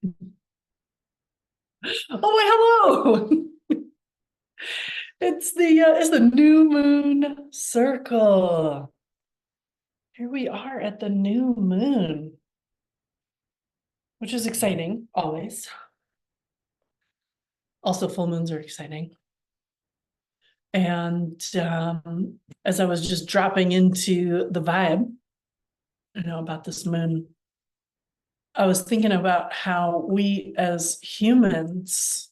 Oh, wait, hello. It's the new moon circle. Here we are at the new moon, which is exciting always. Also, full moons are exciting. And as I was just dropping into the vibe, about this moon, I was thinking about how we as humans,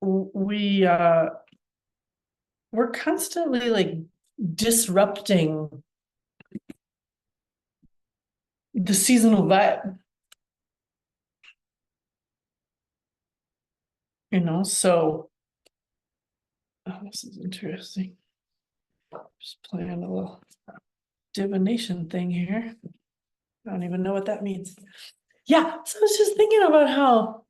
we're constantly like disrupting the seasonal vibe, so this is interesting. Just playing a little divination thing here. I don't even know what that means. Yeah, so I was just thinking about how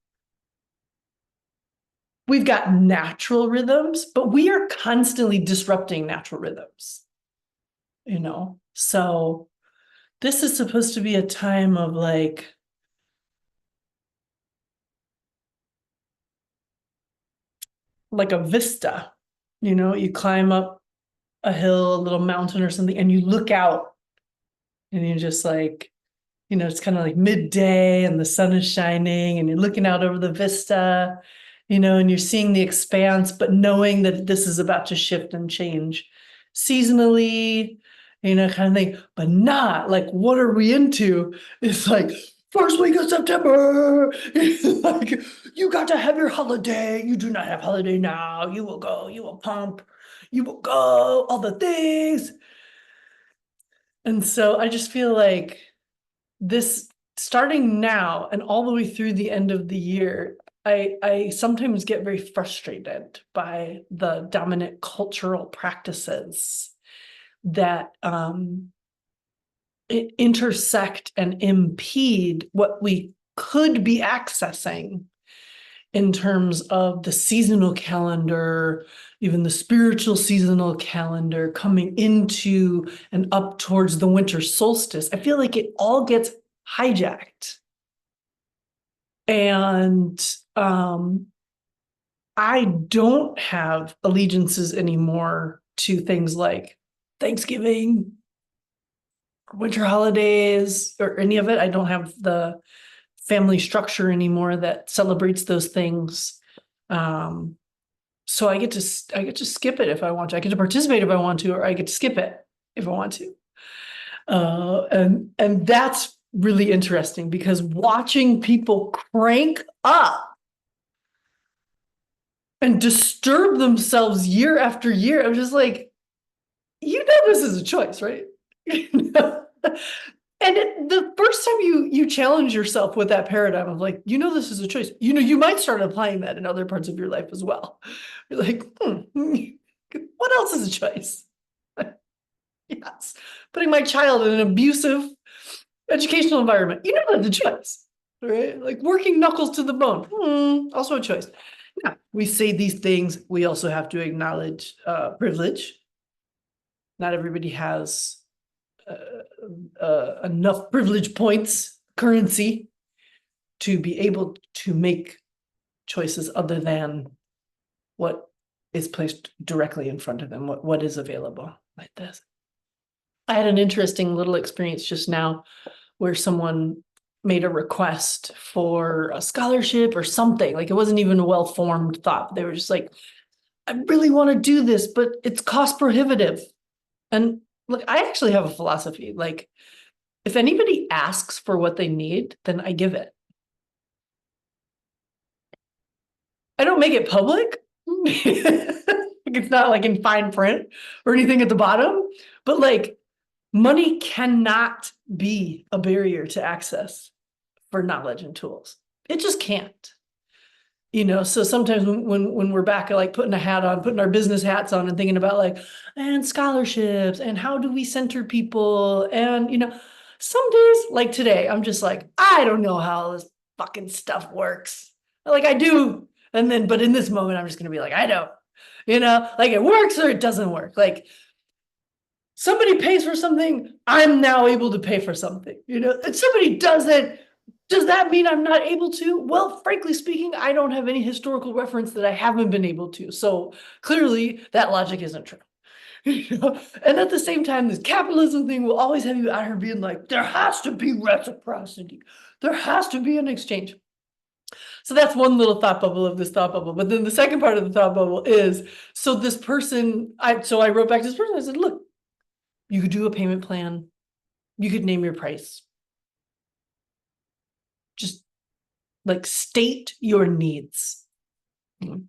we've got natural rhythms, but we are constantly disrupting natural rhythms. So this is supposed to be a time of like a vista. You climb up a hill, a little mountain or something, and you look out and you're just like, it's kind of like midday and the sun is shining and you're looking out over the vista, and you're seeing the expanse, but knowing that this is about to shift and change seasonally, kind of thing, but not like, what are we into? It's like, first week of September, like, you got to have your holiday. You do not have holiday now. You will go, you will pump, you will go, all the things. And so I just feel like this starting now and all the way through the end of the year, I sometimes get very frustrated by the dominant cultural practices that intersect and impede what we could be accessing in terms of the seasonal calendar, even the spiritual seasonal calendar coming into and up towards the winter solstice. I feel like it all gets hijacked. And I don't have allegiances anymore to things like Thanksgiving, winter holidays, or any of it. I don't have the family structure anymore that celebrates those things. So I get to skip it if I want to. I get to participate if I want to, or I get to skip it if I want to. And that's really interesting because watching people crank up and disturb themselves year after year, I'm just like, this is a choice, right? And the first time you challenge yourself with that paradigm of like, this is a choice, you might start applying that in other parts of your life as well. You're like, what else is a choice? Yes, putting my child in an abusive educational environment, that's a choice, right? Like working knuckles to the bone, also a choice. Yeah, we say these things, we also have to acknowledge privilege. Not everybody has enough privilege points, currency, to be able to make choices other than what is placed directly in front of them, what is available like this. I had an interesting little experience just now where someone made a request for a scholarship or something. Like it wasn't even a well-formed thought. They were just like, I really want to do this, but it's cost prohibitive. And look, I actually have a philosophy. Like, if anybody asks for what they need, then I give it. I don't make it public. It's not like in fine print or anything at the bottom, but like money cannot be a barrier to access for knowledge and tools. It just can't. So sometimes when we're back at like putting a hat on, putting our business hats on and thinking about like, and scholarships and how do we center people, and some days like today I'm just like, I don't know how this fucking stuff works. Like I do, but in this moment I'm just gonna be like, I don't, like it works or it doesn't work. Like somebody pays for something, I'm now able to pay for something. If somebody doesn't, Does that mean I'm not able to? Well, frankly speaking, I don't have any historical reference that I haven't been able to. So clearly that logic isn't true. And at the same time, this capitalism thing will always have you out here being like, there has to be reciprocity. There has to be an exchange. So that's one little thought bubble of this thought bubble. But then the second part of the thought bubble is, so this person, so I wrote back to this person, I said, look, you could do a payment plan. You could name your price. Just like state your needs. And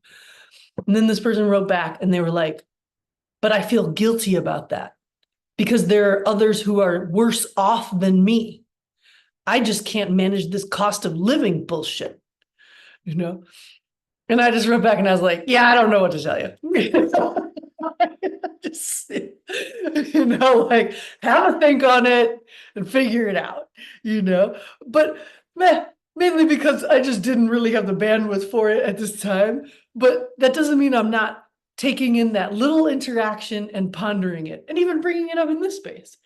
then this person wrote back and they were like, but I feel guilty about that because there are others who are worse off than me. I just can't manage this cost of living bullshit, you know? And I just wrote back and I was like, yeah, I don't know what to tell you. Just, like have a think on it and figure it out, but mainly because I just didn't really have the bandwidth for it at this time. But that doesn't mean I'm not taking in that little interaction and pondering it and even bringing it up in this space,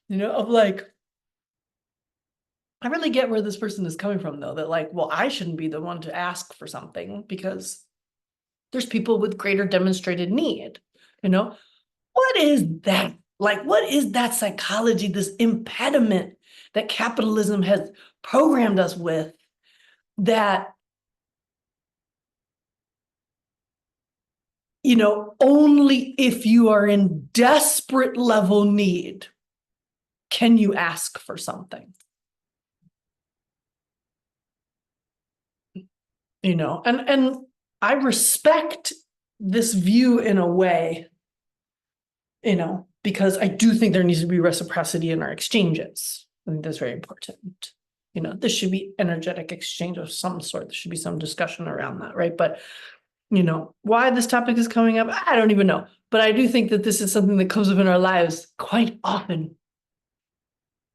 of like, I really get where this person is coming from though, that like, well, I shouldn't be the one to ask for something because there's people with greater demonstrated need, What is that? Like, what is that psychology, this impediment that capitalism has programmed us with that, only if you are in desperate level need can you ask for something? And I respect this view in a way, because I do think there needs to be reciprocity in our exchanges. I think that's very important. This should be energetic exchange of some sort. There should be some discussion around that, right? But, why this topic is coming up, I don't even know. But I do think that this is something that comes up in our lives quite often.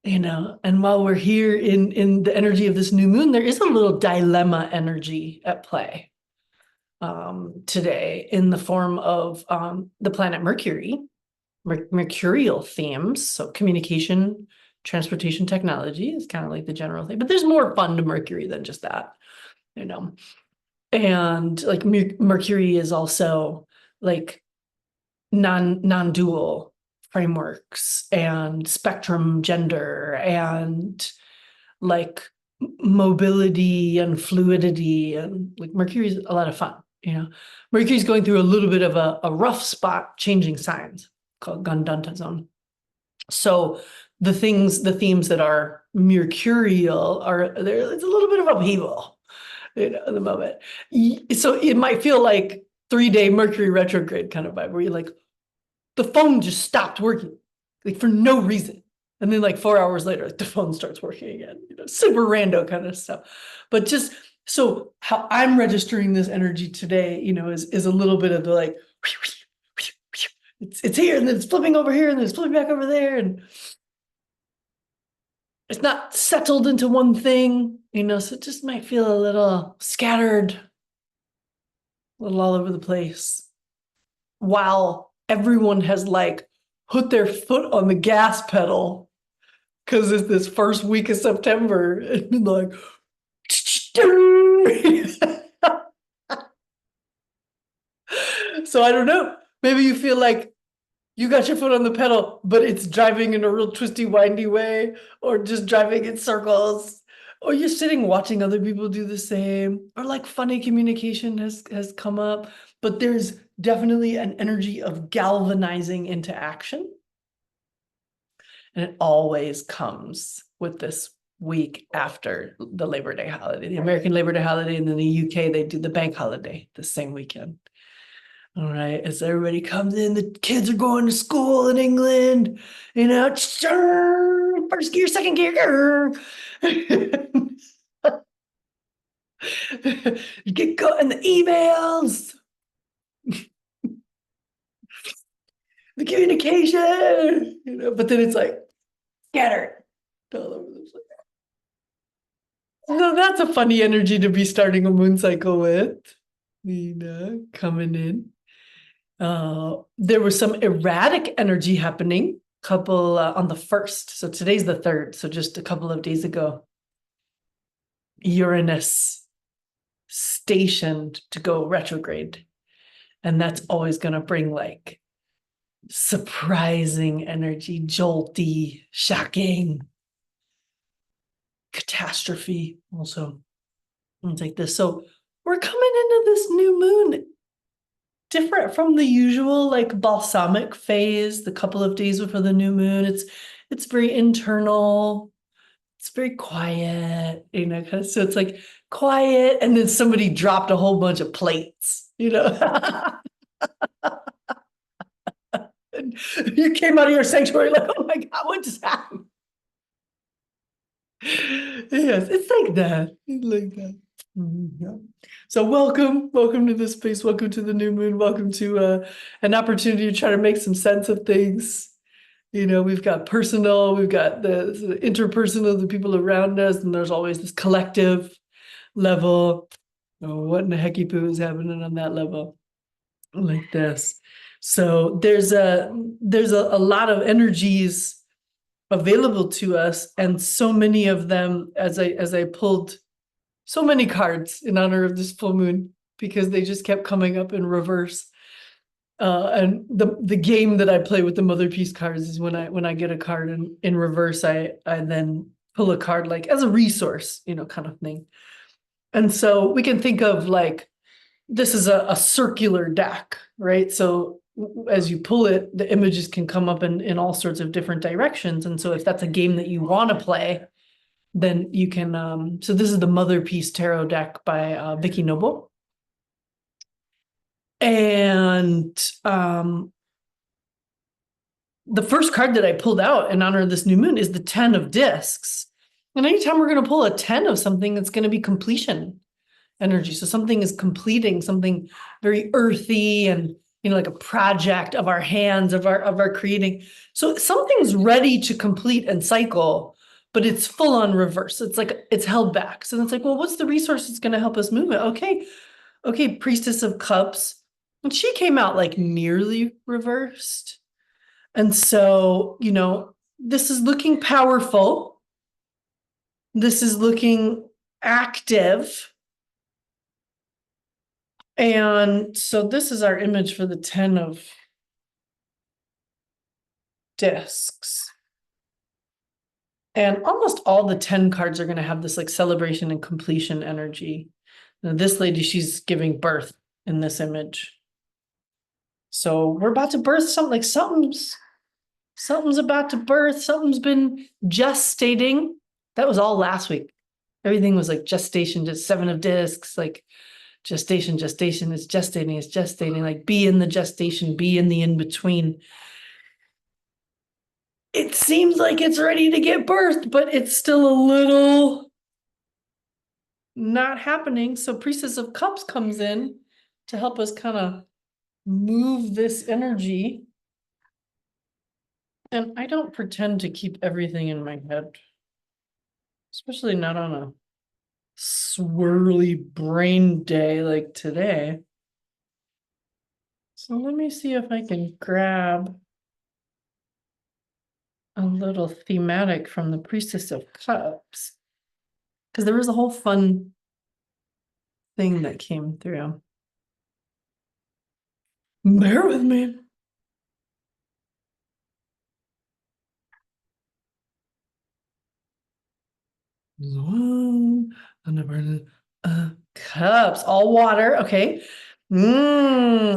And while we're here in the energy of this new moon, there is a little dilemma energy at play today in the form of the planet Mercury, mercurial themes. So communication, transportation technology is kind of like the general thing, but there's more fun to Mercury than just that, and like Mercury is also like non-dual frameworks and spectrum gender and like mobility and fluidity, and like Mercury's a lot of fun. Mercury's going through a little bit of a rough spot, changing signs called Gandanta zone. So the themes that are mercurial are there. It's a little bit of upheaval, at the moment. So it might feel like 3-day Mercury retrograde kind of vibe, where you're like, the phone just stopped working, like for no reason. And then like 4 hours later, like, the phone starts working again, super rando kind of stuff. But just so how I'm registering this energy today, is a little bit of the like, it's here and then it's flipping over here and then it's flipping back over there. And it's not settled into one thing, so it just might feel a little scattered, a little all over the place, while everyone has like put their foot on the gas pedal because it's this first week of September and been like, so I don't know, maybe you feel like you got your foot on the pedal, but it's driving in a real twisty, windy way, or just driving in circles, or you're sitting watching other people do the same, or like funny communication has come up, but there's definitely an energy of galvanizing into action. And it always comes with this week after the Labor Day holiday, the American Labor Day holiday, and then the UK, they do the bank holiday the same weekend. All right, as everybody comes in, the kids are going to school in England, first gear, second gear. You get going, the emails, the communication, but then it's like scattered all over the place. So that's a funny energy to be starting a moon cycle with, coming in. There was some erratic energy happening couple on the 1st. So today's the 3rd. So just a couple of days ago. Uranus stationed to go retrograde. And that's always going to bring like surprising energy, jolty, shocking, catastrophe. Also, things like this. So we're coming into this new moon different from the usual like balsamic phase, the couple of days before the new moon. It's very internal. It's very quiet, so it's like quiet, and then somebody dropped a whole bunch of plates, And you came out of your sanctuary like, oh my God, what just happened? Yes, it's like that. It's like that. Yeah. So welcome to this space. Welcome to the new moon. Welcome to an opportunity to try to make some sense of things. We've got personal, we've got the interpersonal, the people around us, and there's always this collective level. Oh, what in the hecky poo is happening on that level? Like this. So there's a lot of energies available to us, and so many of them as I pulled so many cards in honor of this full moon because they just kept coming up in reverse. And the game that I play with the mother piece cards is when I get a card in reverse, I then pull a card like as a resource, kind of thing. And so we can think of like this is a circular deck, right? So as you pull it, the images can come up in all sorts of different directions. And so if that's a game that you want to play, then you can. So this is the Mother Piece Tarot deck by Vicky Noble. And the first card that I pulled out in honor of this new moon is the 10 of discs. And anytime we're going to pull a 10 of something, it's going to be completion energy. So something is completing, something very earthy and, like a project of our hands, of our creating. So something's ready to complete and cycle, but it's full on reverse. It's like it's held back. So it's like, well, what's the resource that's going to help us move it? Okay, Priestess of Cups. And she came out like nearly reversed. And so, this is looking powerful. This is looking active. And so this is our image for the 10 of discs. And almost all the 10 cards are going to have this like celebration and completion energy. Now, this lady, she's giving birth in this image. So we're about to birth something, like something's about to birth. Something's been gestating. That was all last week. Everything was like gestation, just 7 of discs, like gestation is gestating, like be in the gestation, be in the in-between. It seems like it's ready to get birthed, but it's still a little not happening. So Priestess of Cups comes in to help us kind of move this energy. And I don't pretend to keep everything in my head, especially not on a swirly brain day like today. So let me see if I can grab a little thematic from the Priestess of Cups, because there was a whole fun thing that came through. Bear with me. Cups, all water. Okay.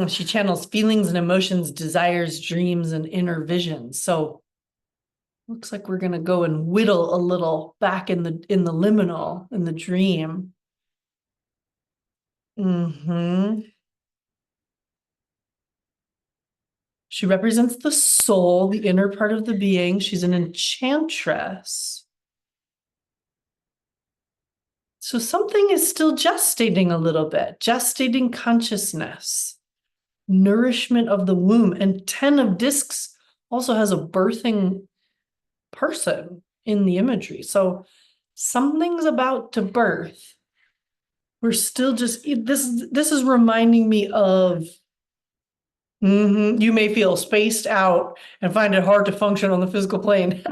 She channels feelings and emotions, desires, dreams, and inner visions. So looks like we're gonna go and whittle a little back in the liminal, in the dream. She represents the soul, the inner part of the being. She's an enchantress. So something is still gestating a little bit, gestating consciousness, nourishment of the womb. And 10 of discs also has a birthing person in the imagery. So something's about to birth. We're still just, this is reminding me of, you may feel spaced out and find it hard to function on the physical plane.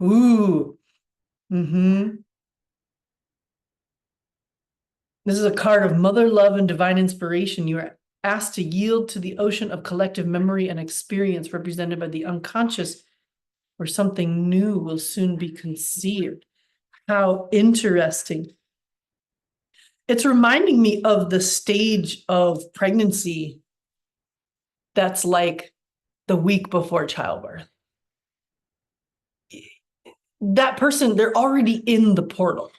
Ooh. Mm-hmm. This is a card of mother love and divine inspiration. You are asked to yield to the ocean of collective memory and experience represented by the unconscious, where something new will soon be conceived. How interesting. It's reminding me of the stage of pregnancy that's like the week before childbirth. That person, they're already in the portal,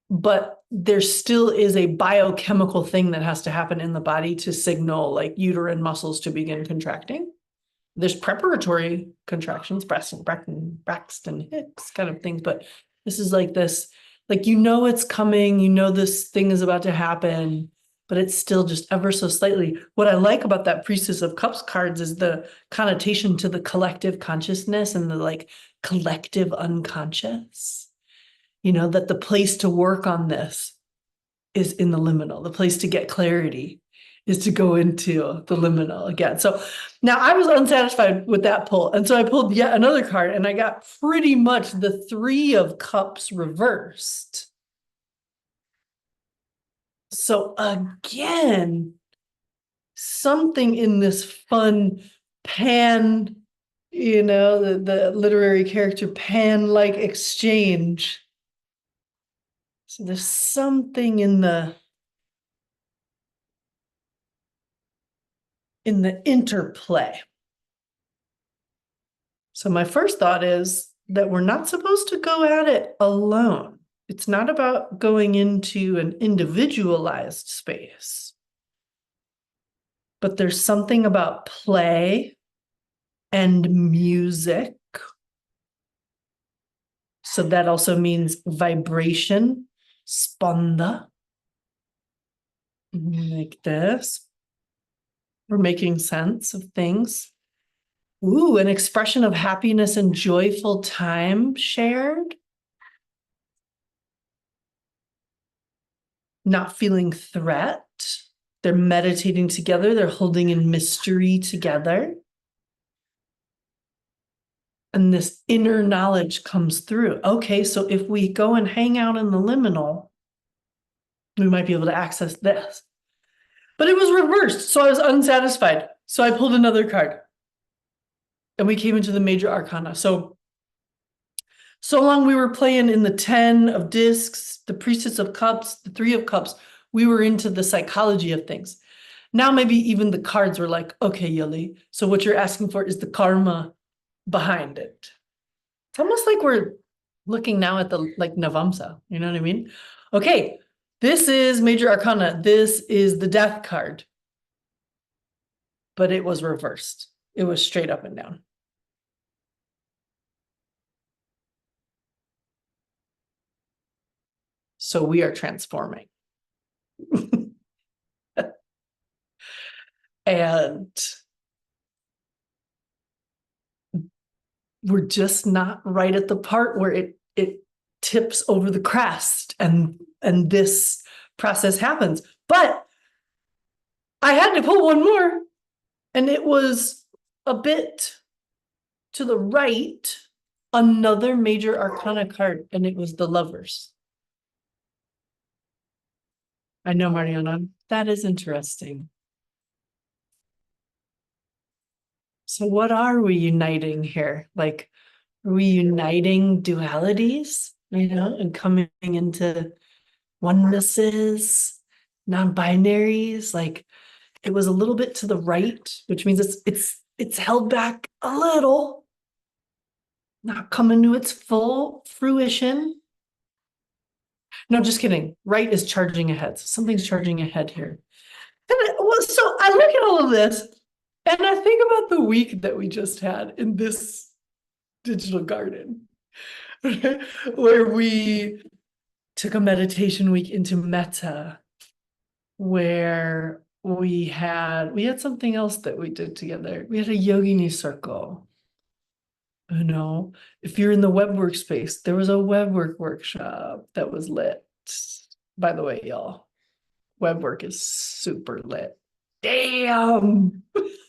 but there still is a biochemical thing that has to happen in the body to signal like uterine muscles to begin contracting. There's preparatory contractions, Braxton Hicks kind of things, but this is like this, like, it's coming, this thing is about to happen, but it's still just ever so slightly. What I like about that Priestess of Cups cards is the connotation to the collective consciousness and the like collective unconscious, that the place to work on this is in the liminal. The place to get clarity is to go into the liminal again. So now I was unsatisfied with that pull. And so I pulled yet another card and I got pretty much the Three of Cups reversed. So again, something in this fun pan, the literary character pan-like exchange. So there's something in the interplay. So my first thought is that we're not supposed to go at it alone. It's not about going into an individualized space, but there's something about play and music. So that also means vibration, spanda, like this. We're making sense of things. Ooh, an expression of happiness and joyful time shared. Not feeling threat. They're meditating together. They're holding in mystery together. And this inner knowledge comes through. Okay, so if we go and hang out in the liminal, we might be able to access this. But it was reversed, so I was unsatisfied. So I pulled another card. And we came into the major arcana. So long we were playing in the 10 of discs, the Priestess of Cups, the Three of Cups. We were into the psychology of things. Now maybe even the cards were like, okay, Yuli, so what you're asking for is the karma behind it. It's almost like we're looking now at the like Navamsa, you know what I mean? Okay, this is major arcana. This is the death card. But it was reversed. It was straight up and down. So we are transforming. And we're just not right at the part where it tips over the crest and this process happens. But I had to pull one more, and it was a bit to the right, another major arcana card, and it was the Lovers. I know, Mariana, that is interesting. So what are we uniting here? Like, are we uniting dualities, and coming into onenesses, non-binaries? Like, it was a little bit to the right, which means it's held back a little, not coming to its full fruition. No, just kidding. Right is charging ahead. So something's charging ahead here. So I look at all of this and I think about the week that we just had in this digital garden, where we took a meditation week into metta, where we had something else that we did together. We had a yogini circle. If you're in the web workspace, there was a web work workshop that was lit. By the way, y'all, web work is super lit. Damn.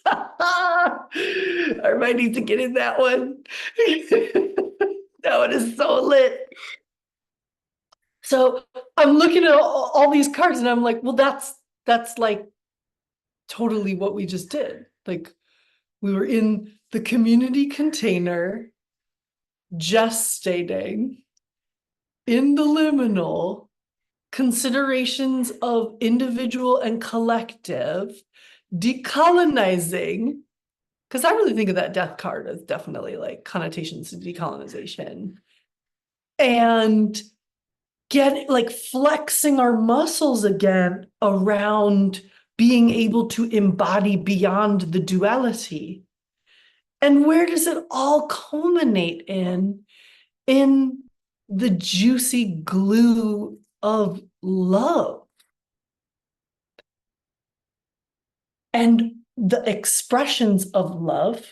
I might need to get in that one. That one is so lit. So I'm looking at all these cards and I'm like, well, that's like totally what we just did. Like we were in the community container, gestating, in the liminal, considerations of individual and collective, decolonizing, because I really think of that death card as definitely like connotations to decolonization, and get like flexing our muscles again around being able to embody beyond the duality. And where does it all culminate in the juicy glue of love and the expressions of love?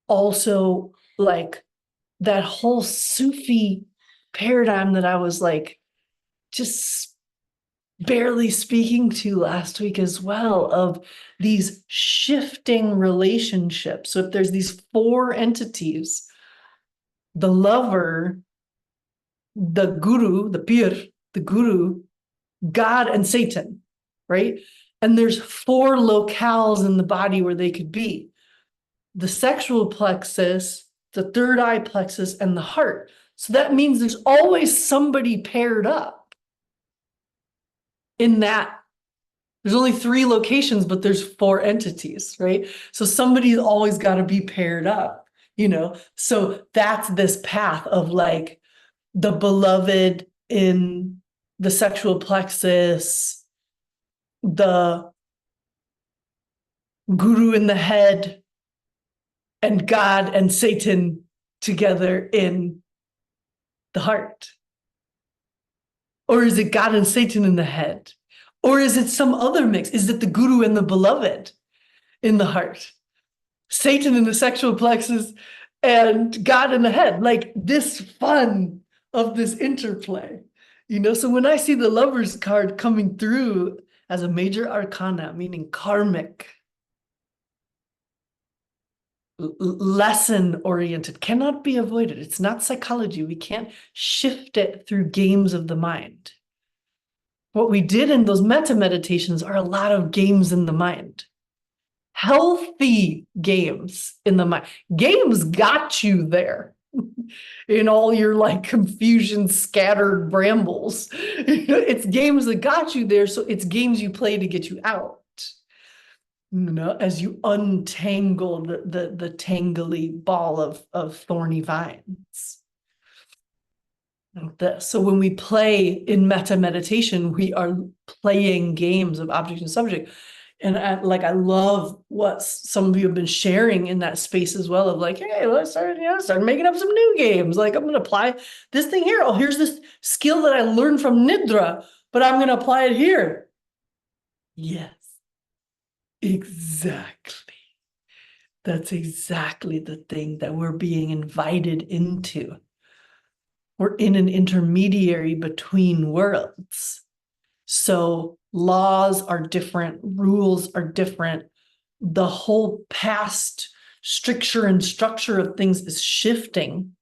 Also, like that whole Sufi paradigm that I was like just barely speaking to last week as well, of these shifting relationships. So if there's these four entities, the lover, the guru, the pir, the guru, God, and Satan, right? And there's four locales in the body where they could be: the sexual plexus, the third eye plexus, and the heart. So that means there's always somebody paired up in that. There's only three locations, but there's four entities, right? So somebody's always got to be paired up, you know? So that's this path of like the beloved in the sexual plexus, the guru in the head, and God and Satan together in the heart. Or is it God and Satan in the head? Or is it some other mix? Is it the guru and the beloved in the heart? Satan in the sexual plexus and God in the head? Like this fun of this interplay, you know? So when I see the Lovers card coming through as a major arcana, meaning karmic, lesson oriented, cannot be avoided. It's not psychology. We can't shift it through games of the mind. What we did in those metta meditations are a lot of games in the mind. Healthy games in the mind. Games got you there in all your like confusion, scattered brambles. It's games that got you there. So it's games you play to get you out. You know, as you untangle the tangly ball of thorny vines. Like this. So when we play in metta meditation, we are playing games of object and subject. And I love what some of you have been sharing in that space as well, of like, hey, let's start making up some new games. Like I'm going to apply this thing here. Oh, here's this skill that I learned from Nidra, but I'm going to apply it here. Yes. Exactly. That's exactly the thing that we're being invited into. We're in an intermediary between worlds. So laws are different, rules are different. The whole past stricture and structure of things is shifting.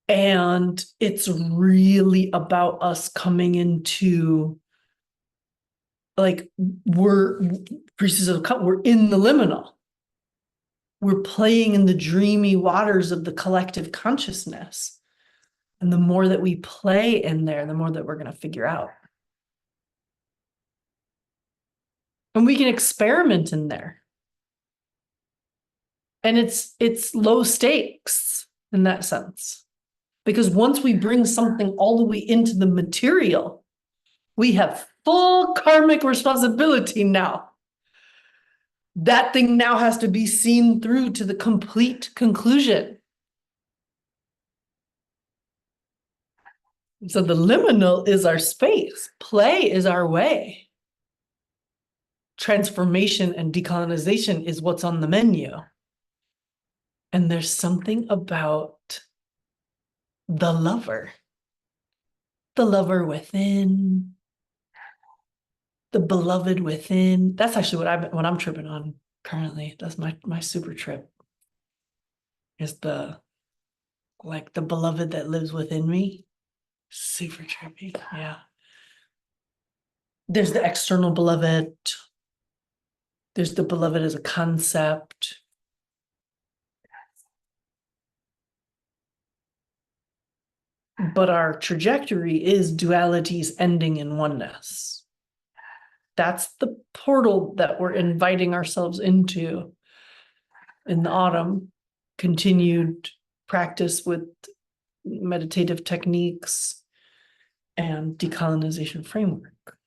And it's really about us coming into like we're pieces of cup, we're in the liminal. We're playing in the dreamy waters of the collective consciousness. And the more that we play in there, the more that we're going to figure out. And we can experiment in there. And it's low stakes in that sense. Because once we bring something all the way into the material, we have full karmic responsibility now. That thing now has to be seen through to the complete conclusion. So the liminal is our space. Play is our way. Transformation and decolonization is what's on the menu. And there's something about the lover within, the beloved within. That's actually what I'm tripping on currently. That's my super trip is the beloved that lives within me. Super trippy. Yeah. There's the external beloved. There's the beloved as a concept. But our trajectory is dualities ending in oneness. That's the portal that we're inviting ourselves into in the autumn. Continued practice with meditative techniques and decolonization framework.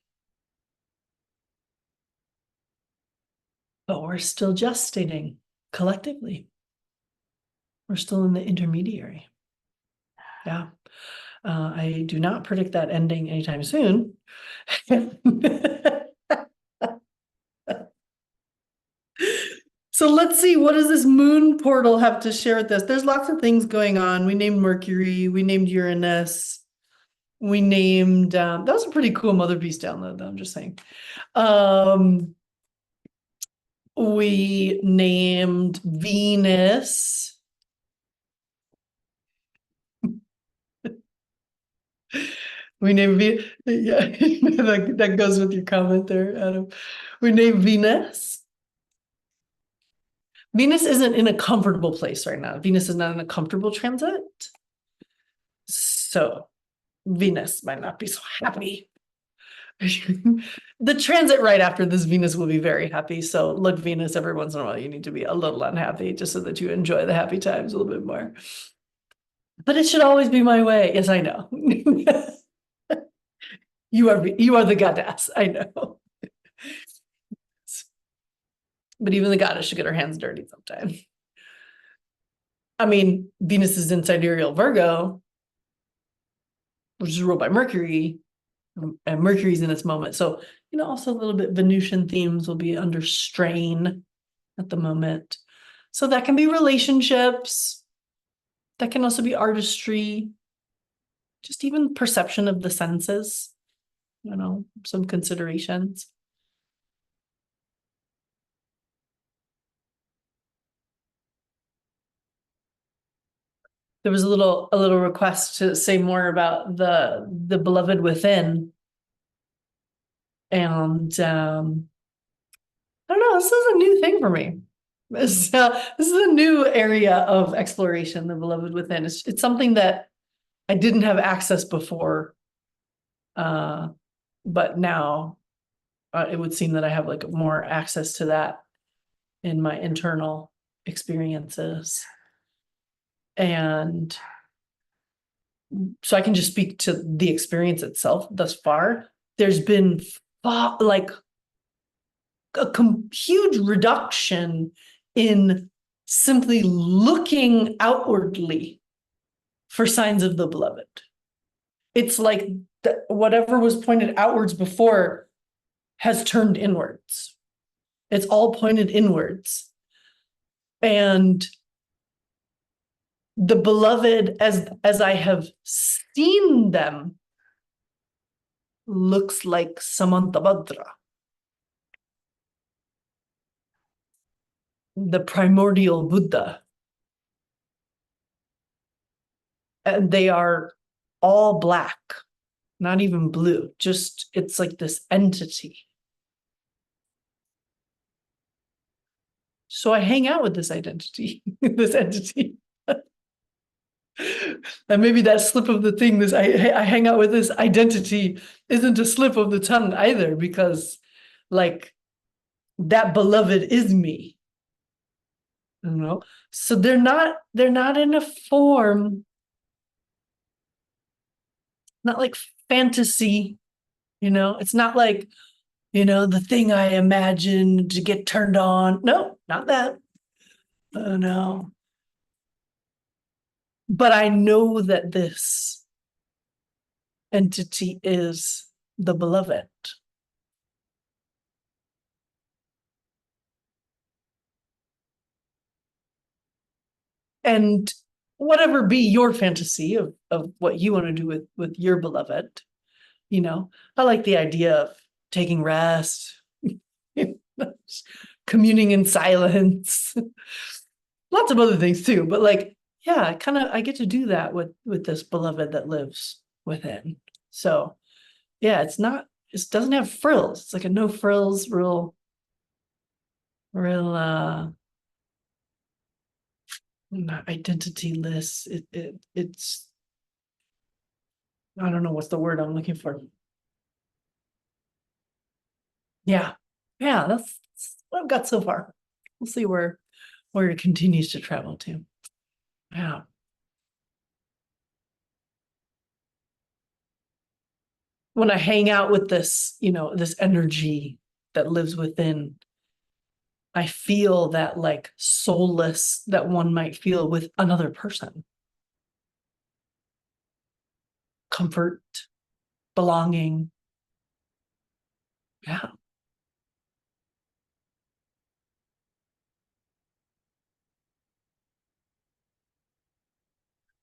But we're still gestating collectively. We're still in the intermediary. Yeah. I do not predict that ending anytime soon. So let's see, what does this moon portal have to share with us? There's lots of things going on. We named Mercury, we named Uranus, we named, that was a pretty cool Mother Beast download, though, I'm just saying. We named Venus. We named yeah, that goes with your comment there, Adam. We named Venus. Venus isn't in a comfortable place right now. Venus is not in a comfortable transit. So Venus might not be so happy. The transit right after this Venus will be very happy. So look, Venus, every once in a while, you need to be a little unhappy just so that you enjoy the happy times a little bit more. But it should always be my way. Yes, I know. You are the goddess. I know. But even the goddess should get her hands dirty sometimes. I mean, Venus is in sidereal Virgo, which is ruled by Mercury, and Mercury's in its moment. So, also a little bit Venusian themes will be under strain at the moment. So that can be relationships. That can also be artistry, just even perception of the senses, some considerations. There was a little request to say more about the beloved within. And I don't know, this is a new thing for me. This is a new area of exploration, the beloved within. It's something that I didn't have access before. But now it would seem that I have like more access to that in my internal experiences. And so I can just speak to the experience itself thus far. There's been like a huge reduction in simply looking outwardly for signs of the beloved. It's like whatever was pointed outwards before has turned inwards. It's all pointed inwards. And the beloved, as I have seen them, looks like Samantabhadra, the primordial Buddha. And they are all black, not even blue, just it's like this entity. So I hang out with this identity, this entity. And maybe that slip of the thing, I hang out with this identity isn't a slip of the tongue either, because like that beloved is me. So they're not in a form, not like fantasy, it's not like, the thing I imagined to get turned on. No, not that. Oh no. But I know that this entity is the beloved. And whatever be your fantasy of what you want to do with your beloved, I like the idea of taking rest, communing in silence, lots of other things too. But like, yeah, I get to do that with this beloved that lives within. So yeah, it doesn't have frills. It's like a no frills, real not identityless. It's I don't know what's the word I'm looking for. Yeah. Yeah, that's what I've got so far. We'll see where it continues to travel to. Yeah. When I hang out with this, this energy that lives within, I feel that like soulless that one might feel with another person. Comfort, belonging. Yeah.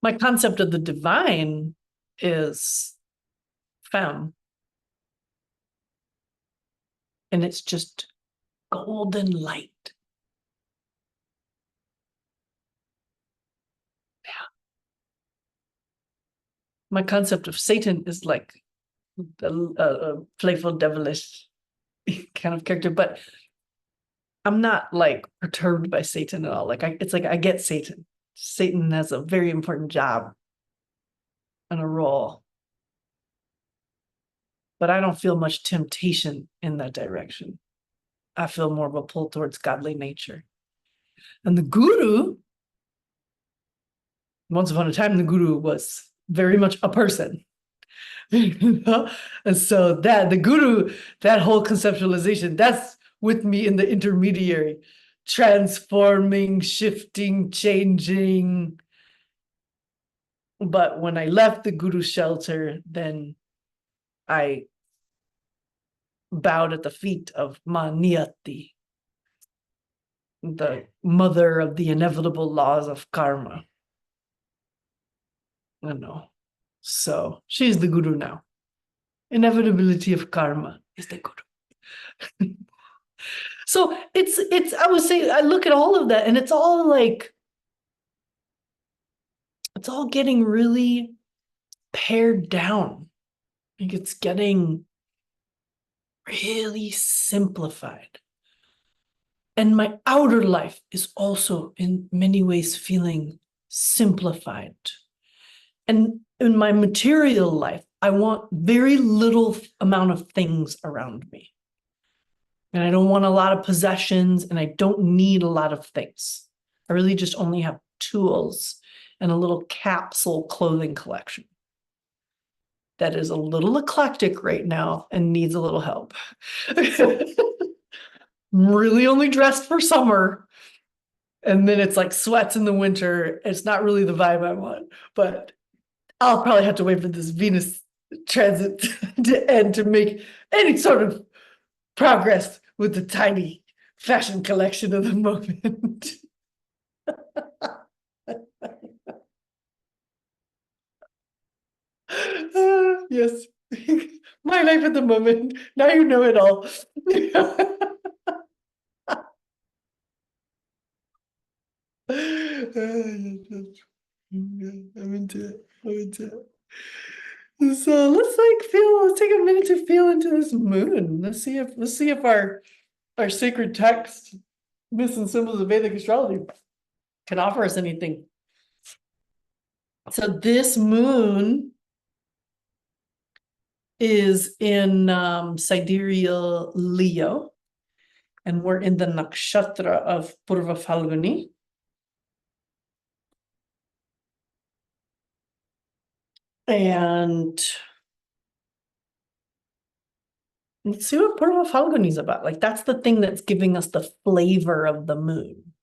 My concept of the divine is femme, and it's just golden light. My concept of Satan is like a playful, devilish kind of character, but I'm not like perturbed by Satan at all. It's like I get Satan. Satan has a very important job and a role, but I don't feel much temptation in that direction. I feel more of a pull towards godly nature. And the guru, once upon a time, the guru was very much a person. And so the guru, that whole conceptualization, that's with me in the intermediary, transforming, shifting, changing. But when I left the guru shelter, then I bowed at the feet of Ma Niyati, the mother of the inevitable laws of karma. I know. So she's the guru now. Inevitability of karma is the guru. So I would say I look at all of that and it's all like it's all getting really pared down. Like it's getting really simplified. And my outer life is also in many ways feeling simplified. And in my material life, I want very little amount of things around me. And I don't want a lot of possessions and I don't need a lot of things. I really just only have tools and a little capsule clothing collection that is a little eclectic right now and needs a little help. Really only dressed for summer. And then it's like sweats in the winter. It's not really the vibe I want, but I'll probably have to wait for this Venus transit to end to make any sort of progress with the tiny fashion collection of the moment. Yes. My life at the moment. Now you know it all. I'm into it. I'm into it. So let's take a minute to feel into this moon. Let's see if our sacred text, myths and symbols of Vedic astrology, can offer us anything. So this moon is in sidereal Leo, and we're in the nakshatra of Purva Falguni. And let's see what Purva Falguni is about. Like that's the thing that's giving us the flavor of the moon.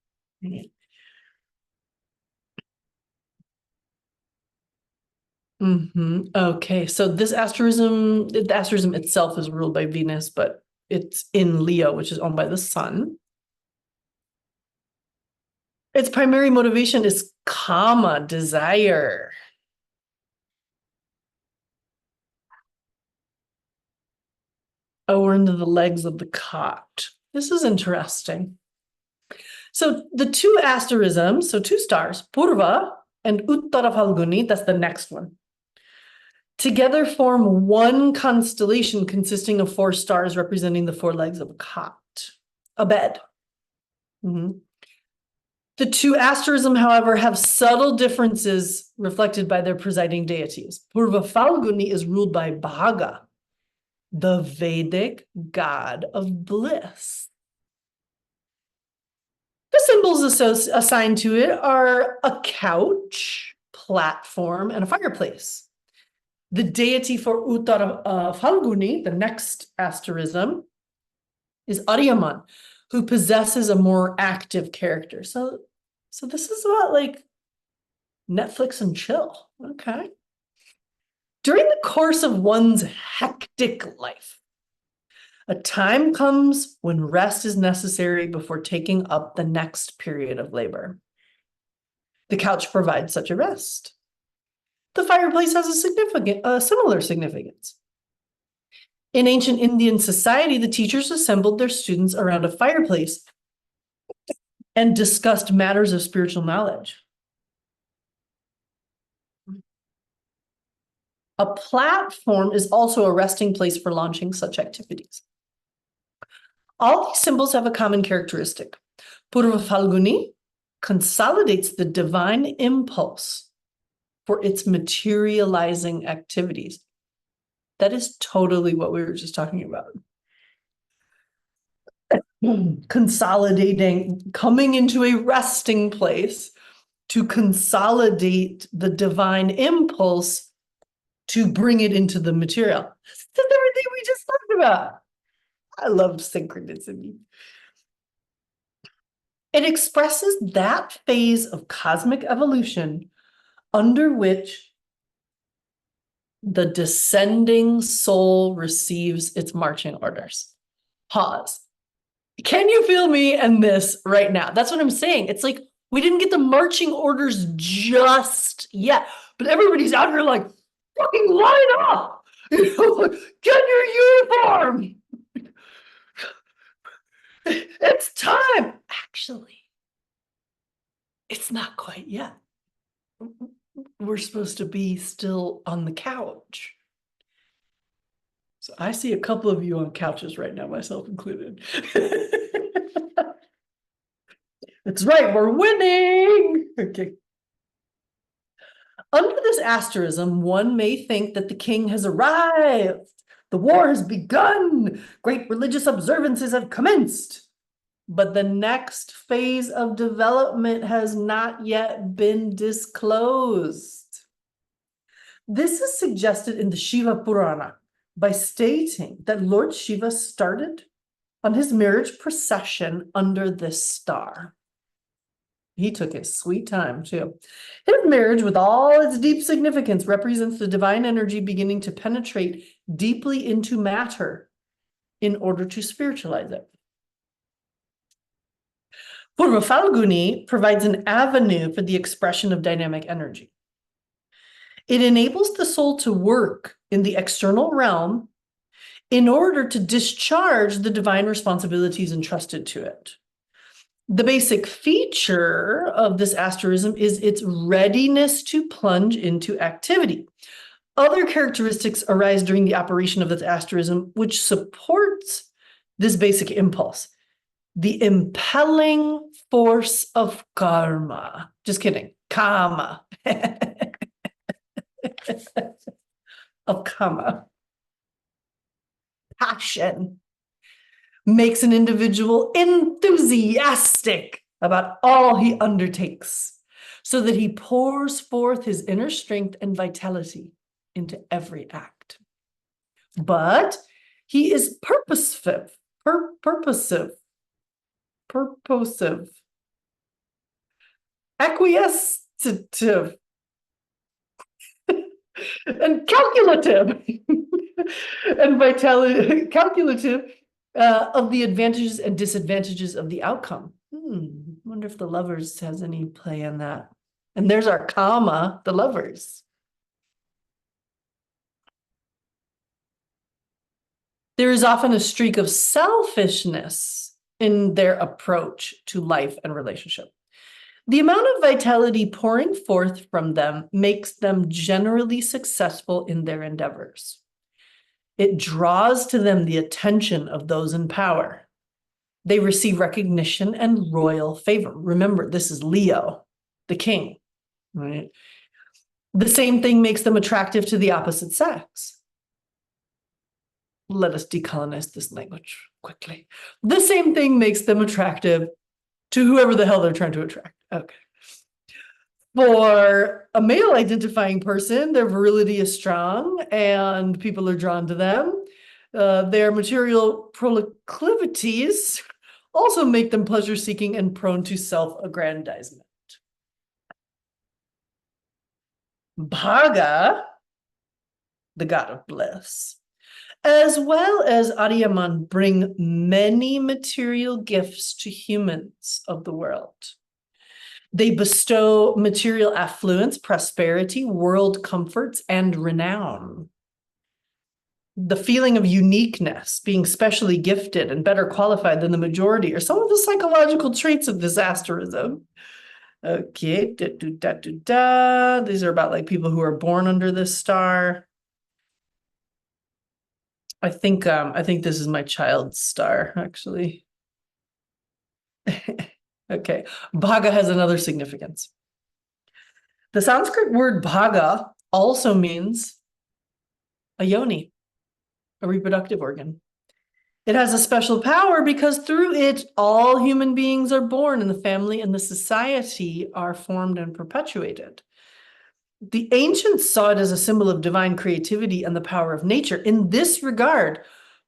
Okay, so the asterism itself is ruled by Venus, but it's in Leo, which is owned by the sun. Its primary motivation is kama, desire. or into the legs of the cot. This is interesting. So the two asterisms, so two stars, Purva and Uttara Falguni, that's the next one, together form one constellation consisting of four stars representing the four legs of a cot, a bed. Mm-hmm. The two asterism, however, have subtle differences reflected by their presiding deities. Purva Falguni is ruled by Bhaga, the Vedic god of bliss. The symbols assigned to it are a couch, platform, and a fireplace. The deity for Uttara Falguni, the next asterism, is Aryaman, who possesses a more active character. So this is about like Netflix and chill. Okay. During the course of one's hectic life, a time comes when rest is necessary before taking up the next period of labor. The couch provides such a rest. The fireplace has a similar significance. In ancient Indian society, the teachers assembled their students around a fireplace and discussed matters of spiritual knowledge. A platform is also a resting place for launching such activities. All these symbols have a common characteristic. Purva Falguni consolidates the divine impulse for its materializing activities. That is totally what we were just talking about. Consolidating, coming into a resting place to consolidate the divine impulse to bring it into the material. That's everything we just talked about. I love synchronicity. It expresses that phase of cosmic evolution under which the descending soul receives its marching orders. Pause. Can you feel me and this right now? That's what I'm saying. It's like we didn't get the marching orders just yet, but everybody's out here like, fucking line up! You know, get your uniform! It's time! Actually, it's not quite yet. We're supposed to be still on the couch. So I see a couple of you on couches right now, myself included. That's right, we're winning. Okay. Under this asterism, one may think that the king has arrived. The war has begun. Great religious observances have commenced. But the next phase of development has not yet been disclosed. This is suggested in the Shiva Purana by stating that Lord Shiva started on his marriage procession under this star. He took his sweet time too. His marriage, with all its deep significance, represents the divine energy beginning to penetrate deeply into matter in order to spiritualize it. Purva Falguni provides an avenue for the expression of dynamic energy. It enables the soul to work in the external realm in order to discharge the divine responsibilities entrusted to it. The basic feature of this asterism is its readiness to plunge into activity. Other characteristics arise during the operation of this asterism, which supports this basic impulse. The impelling force of karma. Just kidding. Kama. Of kama. Passion makes an individual enthusiastic about all he undertakes, so that he pours forth his inner strength and vitality into every act. But he is purposive, acquiescent, and calculative, and calculative of the advantages and disadvantages of the outcome. Wonder if the lovers has any play in that. And there's our comma, the lovers. There is often a streak of selfishness in their approach to life and relationship. The amount of vitality pouring forth from them makes them generally successful in their endeavors. It draws to them the attention of those in power. They receive recognition and royal favor. Remember, this is Leo, the king, right? The same thing makes them attractive to the opposite sex. Let us decolonize this language quickly. The same thing makes them attractive to whoever the hell they're trying to attract. Okay. For a male identifying person, their virility is strong and people are drawn to them. Their material proclivities also make them pleasure seeking and prone to self-aggrandizement. Bhaga, the god of bliss, as well as Ariyaman, bring many material gifts to humans of the world. They bestow material affluence, prosperity, world comforts, and renown. The feeling of uniqueness, being specially gifted and better qualified than the majority, are some of the psychological traits of this asterism. Okay, these are about like people who are born under this star. I think this is my child's star, actually. Okay, Bhaga has another significance. The Sanskrit word Bhaga also means a yoni, a reproductive organ. It has a special power because through it, all human beings are born and the family and the society are formed and perpetuated. The ancients saw it as a symbol of divine creativity and the power of nature. In this regard,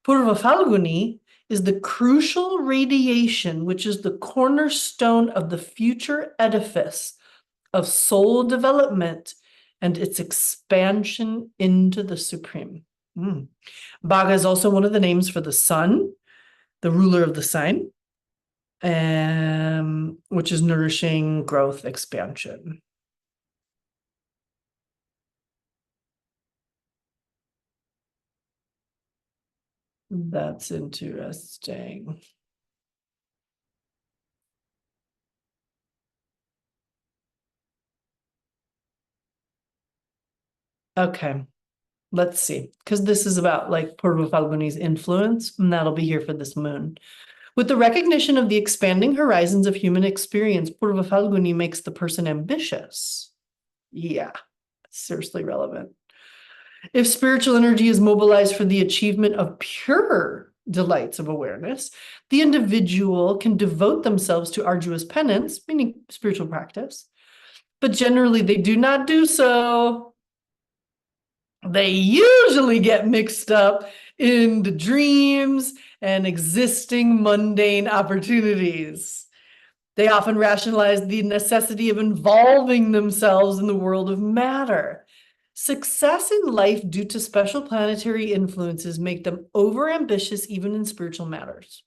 Purva Falguni is the crucial radiation, which is the cornerstone of the future edifice of soul development and its expansion into the supreme. Bhaga is also one of the names for the sun, the ruler of the sign, which is nourishing, growth, expansion. That's interesting. Okay, let's see, because this is about like Purva Falguni's influence, and that'll be here for this moon. With the recognition of the expanding horizons of human experience, Purva Falguni makes the person ambitious. Yeah, seriously relevant. If spiritual energy is mobilized for the achievement of pure delights of awareness, the individual can devote themselves to arduous penance, meaning spiritual practice, but generally they do not do so. They usually get mixed up in the dreams and existing mundane opportunities. They often rationalize the necessity of involving themselves in the world of matter. Success in life due to special planetary influences make them overambitious even in spiritual matters.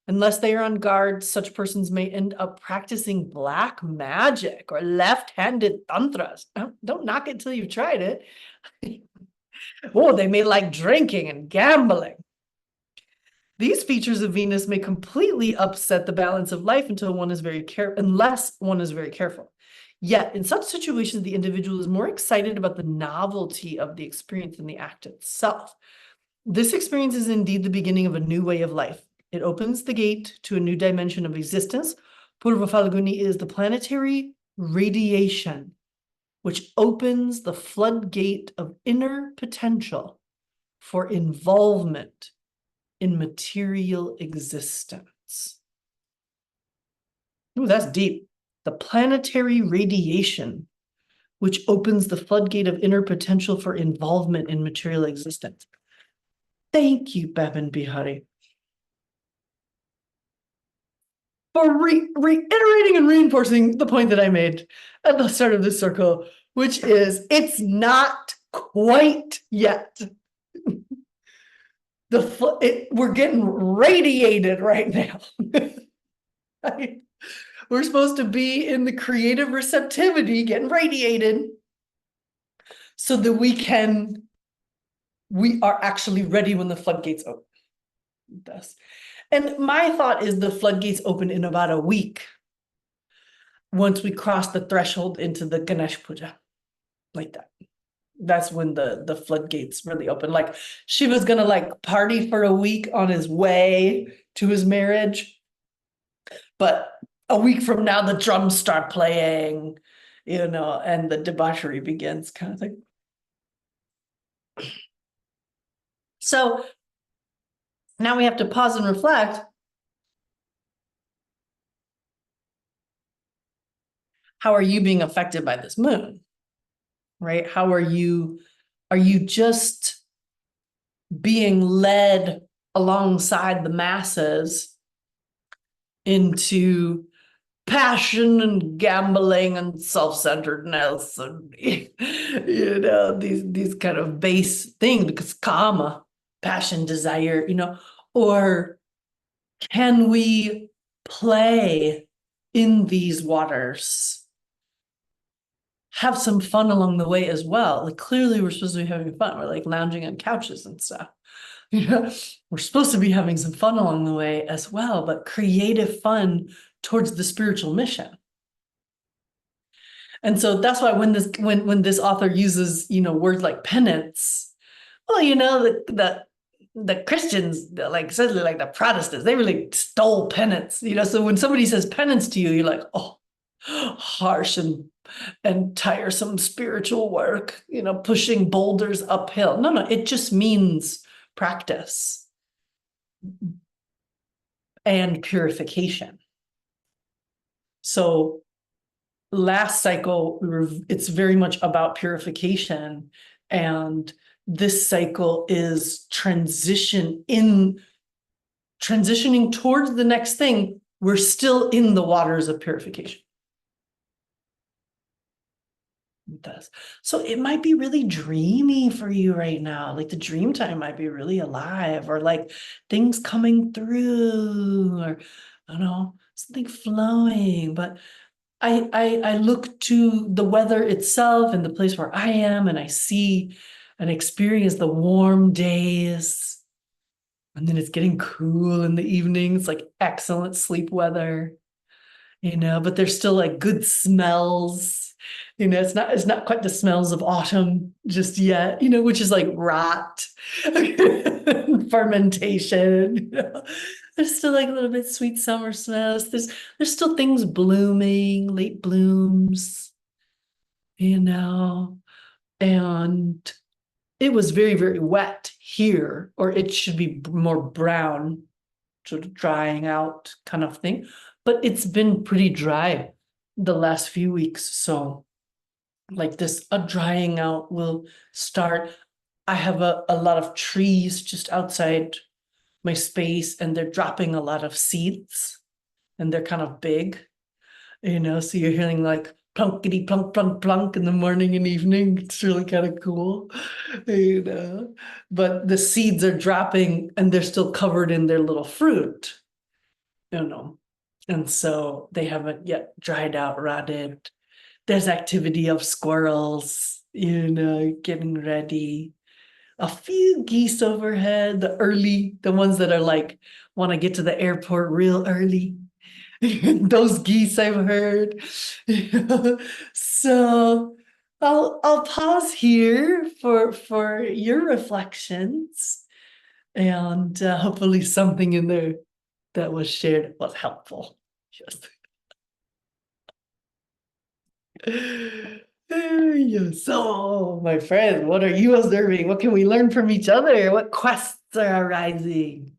Unless they are on guard, such persons may end up practicing black magic or left-handed tantras. Don't knock it till you've tried it. Oh, they may like drinking and gambling. These features of Venus may completely upset the balance of life unless one is very careful. Yet, in such situations, the individual is more excited about the novelty of the experience than the act itself. This experience is indeed the beginning of a new way of life. It opens the gate to a new dimension of existence. Purva Falguni is the planetary radiation, which opens the floodgate of inner potential for involvement in material existence. Ooh, that's deep. The planetary radiation, which opens the floodgate of inner potential for involvement in material existence. Thank you, Babin Bihari, for reiterating and reinforcing the point that I made at the start of this circle, which is it's not quite yet. We're getting radiated right now. Right? We're supposed to be in the creative receptivity, getting radiated, so that we are actually ready when the floodgates open. It does. And my thought is the floodgates open in about a week once we cross the threshold into the Ganesh Puja, like that. That's when the floodgates really open. Like Shiva's gonna like party for a week on his way to his marriage, but a week from now the drums start playing, and the debauchery begins, kind of thing. So now we have to pause and reflect. How are you being affected by this moon? Right? Are you just being led alongside the masses into passion and gambling and self-centeredness and these kind of base things, because kama, passion, desire, or can we play in these waters, have some fun along the way as well? Like clearly we're supposed to be having fun. We're like lounging on couches and stuff. We're supposed to be having some fun along the way as well, but creative fun towards the spiritual mission. And so that's why when this author uses, words like penance, well, the Christians, like certainly like the Protestants, they really stole penance, so when somebody says penance to you, you're like, oh, harsh and tiresome spiritual work, pushing boulders uphill. No, it just means practice and purification. So last cycle, it's very much about purification, and this cycle is transitioning towards the next thing. We're still in the waters of purification. It does. So it might be really dreamy for you right now. Like the dream time might be really alive, or like things coming through, or I don't know, something flowing. But I look to the weather itself and the place where I am, and I see and experience the warm days. And then it's getting cool in the evenings, like excellent sleep weather, but there's still like good smells. It's not quite the smells of autumn just yet, which is like rot, fermentation. There's still like a little bit sweet summer smells. There's still things blooming, late blooms, and it was very, very wet here, or it should be more brown, sort of drying out kind of thing. But it's been pretty dry the last few weeks. So like this, a drying out will start. I have a lot of trees just outside my space, and they're dropping a lot of seeds, and they're kind of big, so you're hearing like plunkety plunk plunk plunk in the morning and evening. It's really kind of cool, but the seeds are dropping and they're still covered in their little fruit, and so they haven't yet dried out, rotted. There's activity of squirrels, getting ready. A few geese overhead, the ones that are like, want to get to the airport real early. Those geese I've heard. So I'll pause here for your reflections, and hopefully something in there that was shared was helpful. Yes. Yeah. So, my friend, what are you observing? What can we learn from each other? What quests are arising?